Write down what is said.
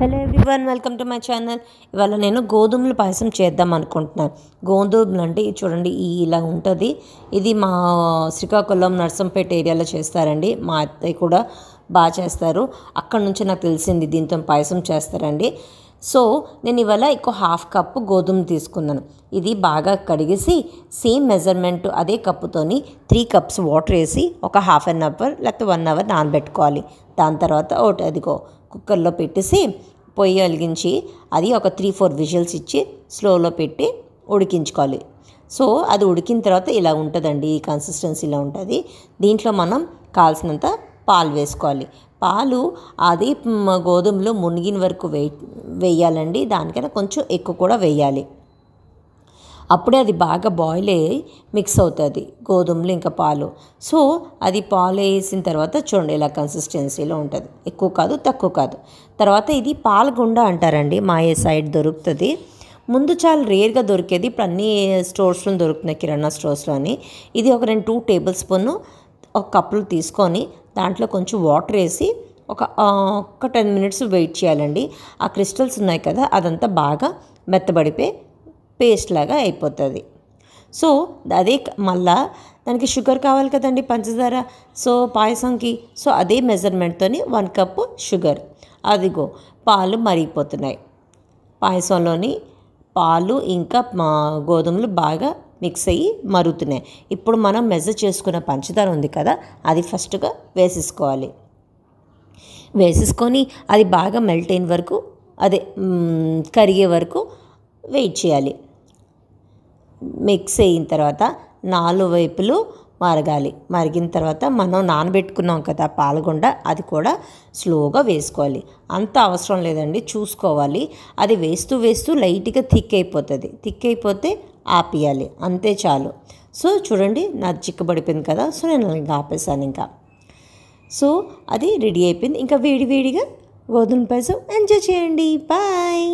Hello everyone, welcome to my channel. ఇవాళ నేను గోధుమల పాయసం చేద్దాం అనుకుంటున్నాను. గోధుమలు అంటే చూడండి ఇలా ఉంటుంది. ఇది మా శ్రీకాకుళం నర్సంపేట ఏరియాలో చేస్తారండి. మా అత్తయ్య కూడా బాగా చేస్తారు. అక్కడ నుంచి నాకు తెలిసింది దీంతో పాయసం చేస్తారండి. సో నేను ఇవాళ హాఫ్ కప్పు గోధుమ తీసుకున్నాను. ఇది బాగా కడిగేసి సేమ్ మెజర్మెంట్ అదే కప్పుతోని 3 కప్స్ వాటర్ వేసి ఒక హాఫ్ అన్ అవర్ లేకపోతే 1 అవర్ నానబెట్టుకోవాలి. దాని తర్వాత అదిగో కుక్కర్లో పెట్టేసి పొయ్యి వెలిగించి అది ఒక 3-4 విజిల్స్ ఇచ్చి స్లోలో పెట్టి ఉడికించుకోవాలి. సో అది ఉడికిన తర్వాత ఇలా ఉంటుందండి. ఈ కన్సిస్టెన్సీ ఇలా ఉంటుంది. దీంట్లో మనం కావాల్సినంత పాలు వేసుకోవాలి. పాలు అది గోధుమలో మునిగిన వరకు వేయాలండి. దానికైనా కొంచెం ఎక్కువ కూడా వేయాలి. అప్పుడే అది బాగా బాయిల్ అయ్యి మిక్స్ అవుతుంది గోధుమలు ఇంకా పాలు. సో అది పాలు వేసిన తర్వాత చూడండి ఇలా కన్సిస్టెన్సీలో ఉంటుంది. ఎక్కువ కాదు తక్కువ కాదు. తర్వాత ఇది పాలగుండ అంటారండి. మా ఏ సైడ్ దొరుకుతుంది. ముందు చాలా రేర్గా దొరికేది. ఇప్పుడు అన్ని స్టోర్స్లో దొరుకుతున్నాయి, కిరాణా స్టోర్స్లోని. ఇది ఒక 2 టేబుల్ స్పూన్ ఒక కప్పులు తీసుకొని దాంట్లో కొంచెం వాటర్ వేసి ఒక 10 మినిట్స్ వెయిట్ చేయాలండి. ఆ క్రిస్టల్స్ ఉన్నాయి కదా అదంతా బాగా మెత్తబడిపోయి పేస్ట్ లాగా అయిపోతుంది. సో అదే మళ్ళా దానికి షుగర్ కావాలి కదండి, పంచదార. సో పాయసంకి సో అదే మెజర్మెంట్తోని 1 కప్పు షుగర్. అదిగో పాలు మరిగిపోతున్నాయి. పాయసంలోని పాలు ఇంకా గోధుమలు బాగా మిక్స్ అయ్యి మరుగుతున్నాయి. ఇప్పుడు మనం మెజర్ చేసుకున్న పంచదార ఉంది కదా అది ఫస్ట్గా వేసేసుకోవాలి. వేసేసుకొని అది బాగా మెల్ట్ అయిన వరకు అదే కరిగే వరకు వెయిట్ చేయాలి. మిక్స్ అయిన తర్వాత 4 వైపులు మరగాలి. మరిగిన తర్వాత మనం నానబెట్టుకున్నాం కదా పాలగుండ అది కూడా స్లోగా వేసుకోవాలి. అంత అవసరం లేదండి, చూసుకోవాలి. అది వేస్తూ వేస్తూ లైట్గా థిక్ అయిపోతుంది. థిక్ అయిపోతే ఆపేయాలి, అంతే చాలు. సో చూడండి నాది చిక్కబడిపోయింది కదా. సో నేను ఇంకా ఆపేసాను. ఇంకా సో అది రెడీ అయిపోయింది. ఇంకా వేడి వేడిగా గోధుమ పాయసం ఎంజాయ్ చేయండి. బాయ్.